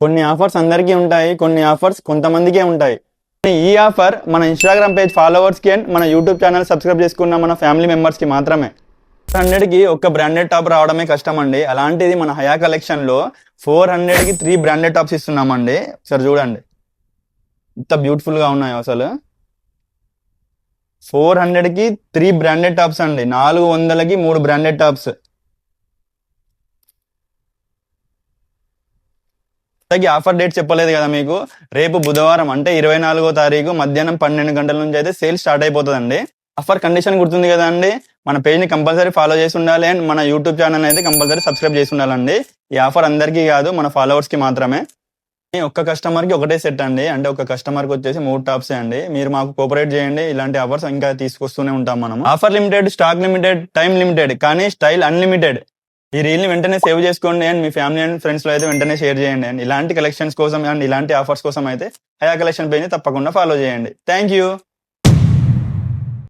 కొన్ని ఆఫర్స్ అందరికీ ఉంటాయి, కొన్ని ఆఫర్స్ కొంతమందికే ఉంటాయి. ఈ ఆఫర్ మన ఇన్స్టాగ్రామ్ పేజ్ ఫాలోవర్స్కి అండ్ మన యూట్యూబ్ ఛానల్ సబ్స్క్రైబ్ చేసుకున్న మన ఫ్యామిలీ మెంబర్స్కి మాత్రమే. 400కి ఒక బ్రాండెడ్ టాప్ రావడమే కష్టం అండి. అలాంటిది మన హయా కలెక్షన్లో 400కి 3 బ్రాండెడ్ టాప్స్ ఇస్తున్నామండి. సార్ చూడండి ఎంత బ్యూటిఫుల్గా ఉన్నాయో అసలు. 400కి 3 బ్రాండెడ్ టాప్స్ అండి. 400కి 3 బ్రాండెడ్ టాప్స్. ఆఫర్ డేట్ చెప్పలేదు కదా మీకు. రేపు బుధవారం అంటే 24వ తారీఖు మధ్యాహ్నం 12 గంటల నుంచి అయితే సేల్ స్టార్ట్ అయిపోతుందండి. ఆఫర్ కండిషన్ గుర్తుంది కదా అండి. మన పేజ్ని కంపల్సరీ ఫాలో చేసి ఉండాలి అండ్ మన యూట్యూబ్ ఛానల్ అయితే కంపల్సరీ సబ్స్క్రైబ్ చేసి ఉండాలండి. ఈ ఆఫర్ అందరికీ కాదు, మన ఫాలోవర్స్కి మాత్రమే. ఒక్క కస్టమర్కి ఒకటే సెట్ అండి. అంటే ఒక కస్టమర్కి వచ్చేసి 3 టాప్సే అండి. మీరు మాకు కోఆపరేట్ చేయండి, ఇలాంటి ఆఫర్స్ ఇంకా తీసుకొస్తూనే ఉంటాం మనం. Offer limited, stock limited, time limited, కానీ స్టైల్ అన్లిమిటెడ్. ఈ రీల్ని వెంటనే సేవ్ చేసుకోండి అండ్ మీ ఫ్యామిలీ అండ్ ఫ్రెండ్స్లో అయితే వెంటనే షేర్ చేయండి. అండ్ ఇలాంటి కలెక్షన్స్ కోసం అండ్ ఇలాంటి ఆఫర్స్ కోసం అయితే హయా కలెక్షన్ పేజ్ని తప్పకుండా ఫాలో చేయండి. Thank you.